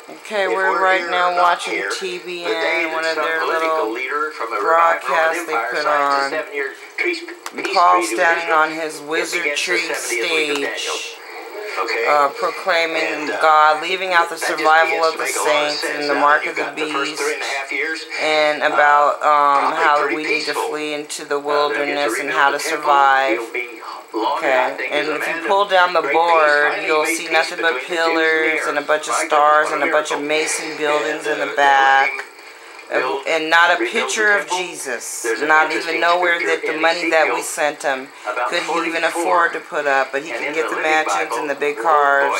Okay, we're right now watching TBN, one of their little broadcasts they put on. Paul standing on his wizardry stage, proclaiming God, leaving out the survival of the saints and the mark of the beast, and about how we need to flee into the wilderness and how to survive. Okay, and if you pull down the board, you'll see nothing but pillars and a bunch of stars and a bunch of mason buildings in the back, and not a picture of Jesus. Not even nowhere that the money that we sent him could he even afford to put up, but he can get the mansions and the big cars,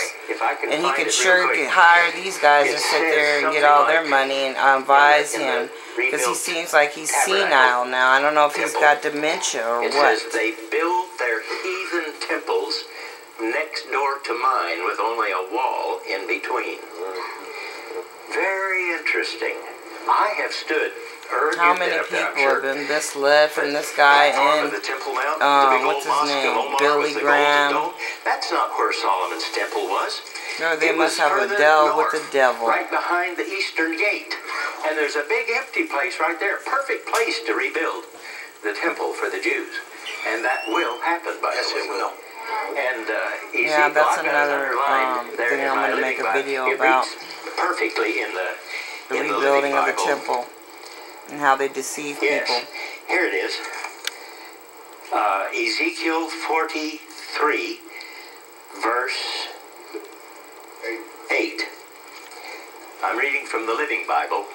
and he can sure hire these guys to sit there and get all their money and advise him, because he seems like he's senile now. I don't know if he's got dementia or what. It says they build their heathen temples next door to mine with only a wall in between. Very interesting. I have stood. How many people have been misled from this guy and what's his name, Billy Graham? That's not where Solomon's temple was. No, they must have a deal with the devil. Right behind the eastern gate. And there's a big empty place right there. Perfect place to rebuild the temple for the Jews. And that will happen, by the way. Yes, it will. And yeah, that's another thing I'm going to make a video about. Perfectly in the rebuilding of the temple and how they deceive people. Here it is. Ezekiel 43, verse 8. I'm reading from the Living Bible.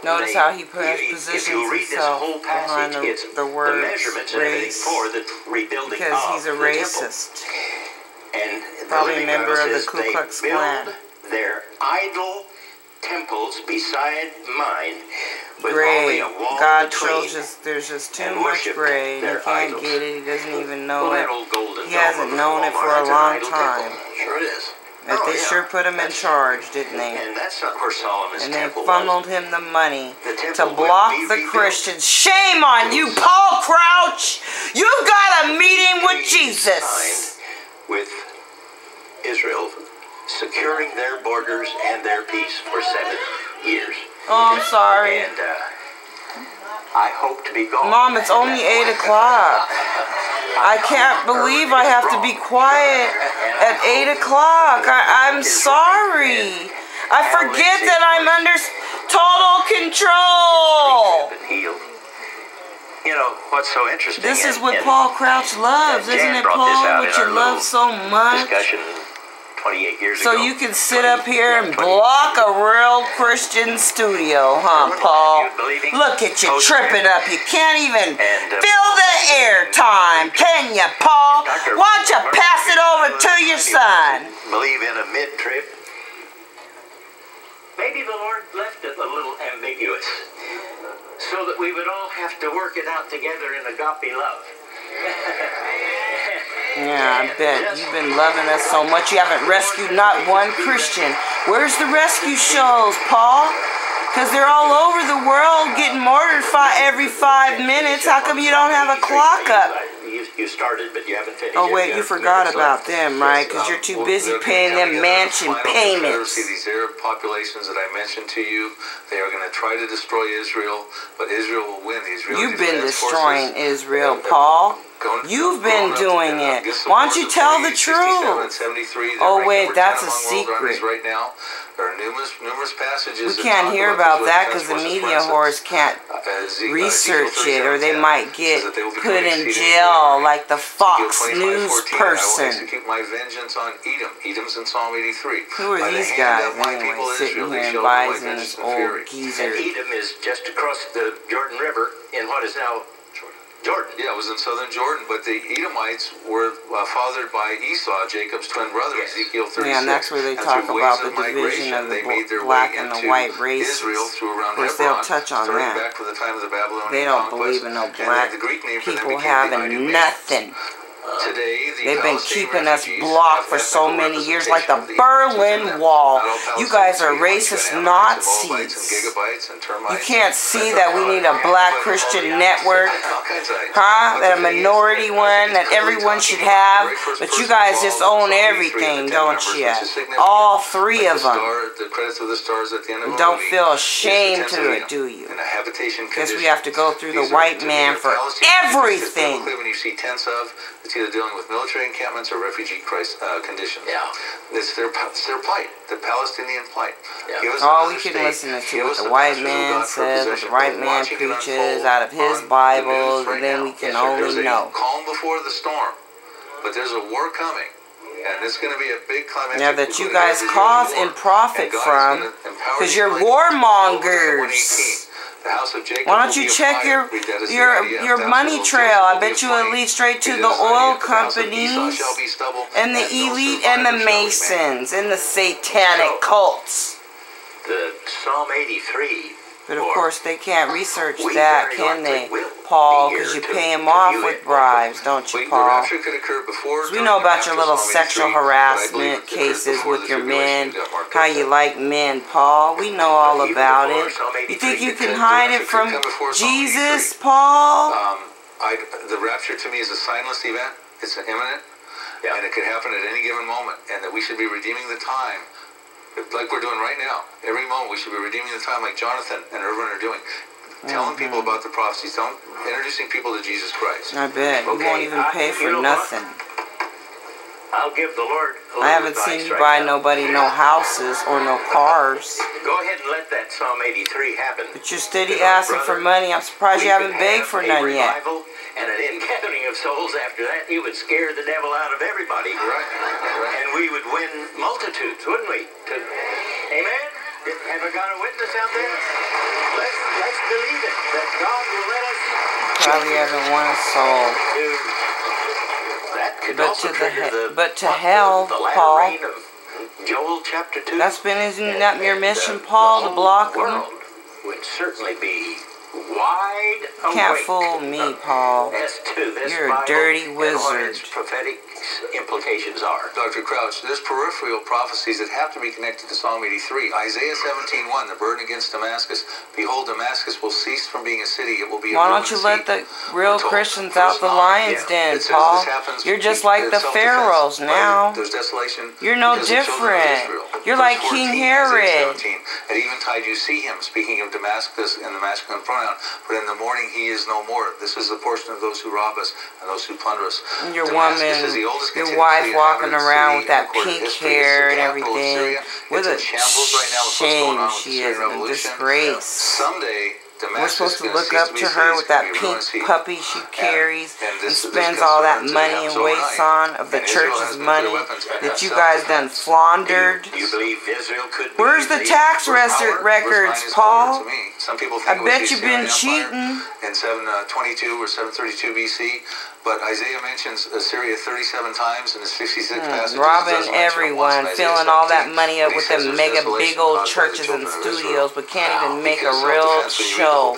Notice how he positions himself behind the word race, because he's a racist. And probably a member of the Ku Klux Klan. Their idol temples beside mine, with gray. only a wall God between, shows us there's just too much gray. He can't get it. He doesn't even know it. He hasn't known it for a long time. Sure it is. But they sure put him in charge, didn't they? And that's not where Solomon's temple they funneled him the money to block the Christians. Shame on you, Paul Crouch! You got a meeting with Jesus. With Israel securing their borders and their peace for 7 years. Oh, I'm sorry. And I hope to be gone. Mom, it's only 8 o'clock. I can't believe I have to be quiet at 8 o'clock. I'm sorry. I forget that I'm under total control. You know, what's so interesting... This is what Paul Crouch loves, isn't it, Paul? What you love so much? Discussion 28 years so ago. you can sit up here and block a real Christian studio, huh, Paul? Look at you tripping up. You can't even fill the air time, can you, Paul? Why don't you pass it over to your son? Believe in a mid-trib. Maybe the Lord left it a little ambiguous, so that we would all have to work it out together in agape love. Yeah, I bet. You've been loving us so much you haven't rescued not one Christian. Where's the rescue shows, Paul? Because they're all over the world getting martyred every 5 minutes. How come you don't have a clock up? You started, but you haven't finished. Oh, wait, you forgot about them, right? Because you're too busy paying them mansion payments. See these Arab populations that I mentioned to you, they are going to try to destroy Israel, but Israel will win. You've been destroying Israel, Paul. You've been doing it. Why don't you tell the truth? Oh, wait, that's a secret. Right now, there are numerous passages. We can't hear about that because the media whores can't research it, or they might get put in jail like the Fox News person. Execute my vengeance on Edom. Edom's in Psalm 83. Who are these guys anyway, sitting here advising this old geezer? And Edom is just across the Jordan River in what is now Jordan. Yeah, it was in southern Jordan, but the Edomites were fathered by Esau, Jacob's twin brother, Ezekiel 36. Yeah, and that's where they talk about the division of the black and the white races. Of course, they'll touch on that. They don't believe in no black people having nothing. Today, they've been keeping us blocked for so many years, like the Berlin Wall. You guys are racist Nazis. You can't see that we need a black Christian network, huh? That a minority one that everyone should have. But you guys just own everything, don't you? All three of them. Don't feel ashamed to it, do you? Because we have to go through the white man for everything. When you see tents of, it's either dealing with military encampments or refugee conditions. Yeah. It's their plight, the Palestinian plight. Yeah. All we can listen to what the white man says, what the white man preaches out of his Bibles, and then we can only know. Calm before the storm, but there's a war coming. And it's going to be a big climactic. Now that you guys cause and profit from, because you're warmongers. Why don't you check your money trail? I bet you it'll lead straight to the oil companies and the elite and the Masons and the satanic cults. The Psalm 83. But of course they can't research that, can they, Paul? Because you pay them off with bribes, don't you, Paul? We know about your little sexual harassment cases with your men, how you like men, Paul. We know all about it. You think you can hide it from Jesus, Paul? The rapture to me is a signless event. It's imminent, and it could happen at any given moment, and that we should be redeeming the time. Like we're doing right now. Every moment we should be redeeming the time, like Jonathan and Irvin are doing. Telling people about the prophecies, introducing people to Jesus Christ. I bet. You won't even pay for nothing. I'll give the Lord I haven't seen you buy nobody no houses or no cars. Go ahead and let that Psalm 83 happen. But you're steady asking for money. I'm surprised you haven't begged for none yet. And an ingathering of souls after that, you would scare the devil out of everybody. Right. And we would win multitudes, wouldn't we? Amen? Have I got a witness out there? Let's believe it, that God will let us. Probably haven't won a soul. That could also trigger but to hell, Paul. Joel chapter 2. That's been isn't that your mission, Paul, to block them? The world would certainly be wide awake. Can't fool me, Paul. As to this You're a Bible dirty and what wizard. its prophetic implications are. Dr. Crouch, there's peripheral prophecies that have to be connected to Psalm 83. Isaiah 17:1, the burden against Damascus. Behold, Damascus will cease from being a city. It will be a Why don't you let the real Christians out the lion's den, Paul? You're just like the pharaohs now. There's desolation. You're no different. You're like King Herod. At eventide you see him, speaking of Damascus in the masculine pronoun, but in the morning he is no more. This is the portion of those who rob us and those who plunder us. Your woman, your wife walking around with that pink hair and everything. What a shame she is, a disgrace. Someday, we're supposed to look up to her with that pink puppy she carries and spends all that money and wastes on of the church's money that you guys done floundered. Where's the tax records, Paul? I bet you've been cheating. In 722 or 732 BC, but Isaiah mentions Assyria 37 times in his 66 passages. Robbing everyone, filling all that money up with them mega big old churches and studios, but can't even make a real show.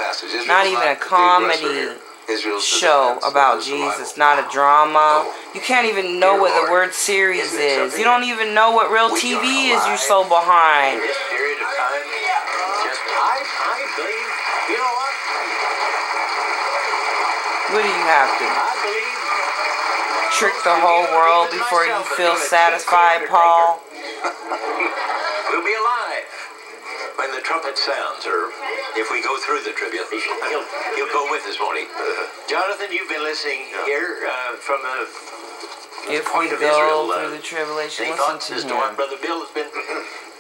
Not even a comedy show about Jesus, not a drama. You can't even know what the word series is. You don't even know what real TV is. You're so behind. This period of time, I believe, you know what? What do you have to trick the whole world before you feel satisfied, Paul? We'll be alive when the trumpet sounds, or if we go through the tribulation. He'll go with us, won't he? Jonathan, you've been listening here from the if point we of go Israel. Through the tribulation, any listen thoughts to as to him. what Brother Bill has been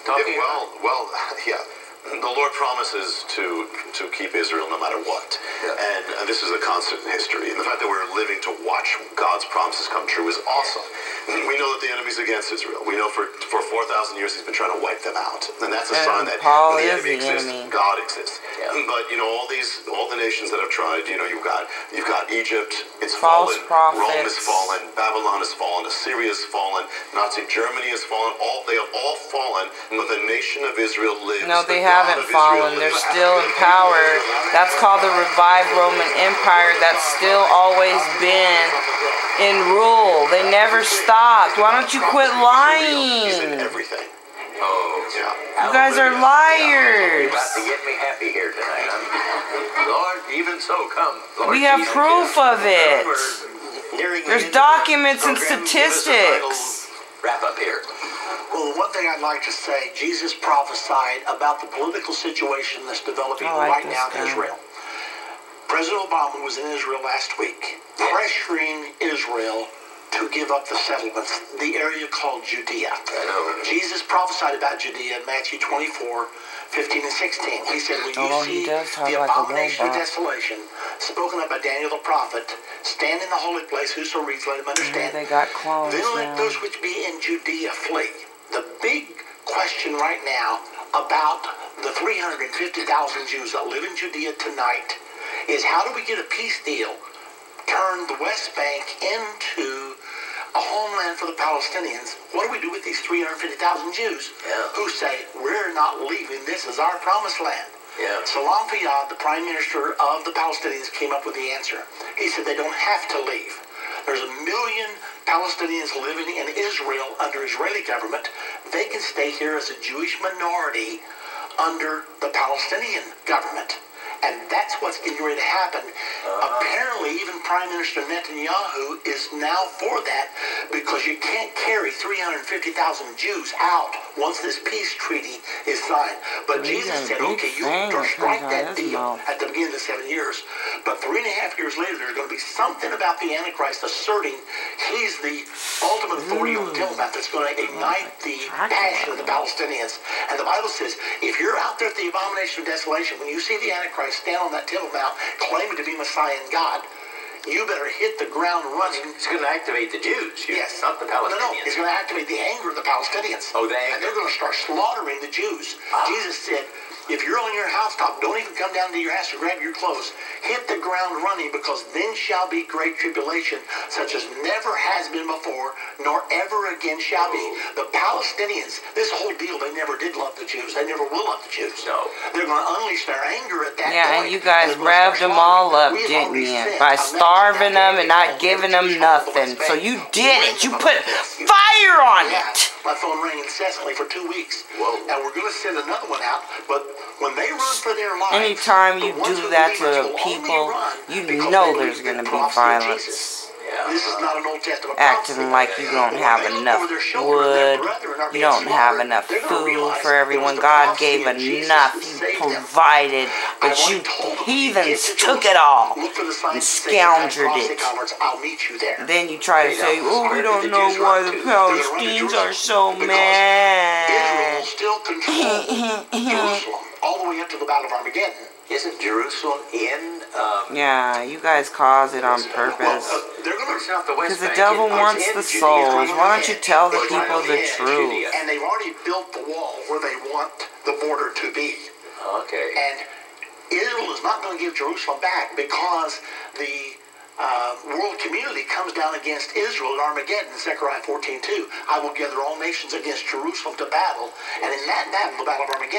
talking about? Well, yeah. The Lord promises to keep Israel no matter what. Yeah. And this is a constant in history. And the fact that we're living to watch God's promises come true is awesome. We know that the enemy's against Israel. We know for 4,000 years he's been trying to wipe them out. And that's a sign that Paul when the is enemy the exists, enemy. God exists. Yeah. But all the nations that have tried, you've got Egypt, it's False fallen. prophets. Rome is fallen. Babylon has fallen. Assyria has fallen. Nazi Germany has fallen. They have all fallen. But the nation of Israel lives. No, they haven't fallen. They're still in power. That's called the revived Roman Empire. That's still always been in rule. They never stopped. Why don't you quit lying? He's in everything. Oh, Yeah. You guys are liars. You're about to get me happy here tonight. Lord, even so, come. Lord, We have Jesus, proof of it. Nearing the There's end of the documents and program, give us a statistics. final wrap up here. Well, the one thing I'd like to say, Jesus prophesied about the political situation that's developing right now in Israel. President Obama was in Israel last week, pressuring Israel to give up the settlements, the area called Judea. Jesus prophesied about Judea in Matthew 24, 15 and 16. He said, when you see the abomination of desolation, spoken of by Daniel the prophet, stand in the holy place, whoso reads, let him understand. They got clones then let now. those which be in Judea flee. The big question right now about the 350,000 Jews that live in Judea tonight is, how do we get a peace deal, turn the West Bank into a homeland for the Palestinians? What do we do with these 350,000 Jews who say, we're not leaving, this is our promised land? Salam Fayyad, the prime minister of the Palestinians, came up with the answer. He said they don't have to leave. There's 1 million Palestinians living in Israel under Israeli government. They can stay here as a Jewish minority under the Palestinian government. And that's what's getting ready to happen. Apparently, even Prime Minister Netanyahu is now for that, because you can't carry 350,000 Jews out once this peace treaty is signed. But Jesus said, okay, you strike that deal at the beginning of the 7 years. But 3.5 years later, there's going to be something about the Antichrist asserting he's the ultimate authority on the Temple Mount that's going to ignite the passion of the Palestinians. And the Bible says, if you're out there at the abomination of desolation, when you see the Antichrist stand on that Temple Mount claiming to be Messiah and God, you better hit the ground running. It's going to activate the Jews. Yes. Not the Palestinians. No, it's going to activate the anger of the Palestinians. Oh, the anger. And they're going to start slaughtering the Jews. Jesus said, if you're on your housetop, don't even come down to your house to grab your clothes. Hit the ground running, because then shall be great tribulation, such as never has been before, nor ever again shall be. The Palestinians, this whole deal, they never did love the Jews. They never will love the Jews. No. They're going to unleash their anger at that point. Yeah, and you guys revved them all up, didn't you? By starving them and not giving them nothing. So you did it. You put fire on it. My phone rang incessantly for 2 weeks. Whoa. And we're going to send another one out. But when they run for their lives, Anytime you do that to people, you know there's going to be violence. This is not an Old Testament Acting like you don't have enough wood, you don't have enough food for everyone. God gave enough, He provided, but you heathens took it all and scoundreled it. Then you try to say, oh, we don't know why the Palestinians are so mad. Israel will still control Jerusalem all the way up to the Battle of Armageddon. Isn't Jerusalem in... Yeah, you guys cause it on purpose. Because the devil wants the souls. Why don't you tell the people the truth? And they've already built the wall where they want the border to be. Okay. And Israel is not going to give Jerusalem back, because the world community comes down against Israel at Armageddon in Zechariah 14:2. I will gather all nations against Jerusalem to battle. And in that battle, the Battle of Armageddon,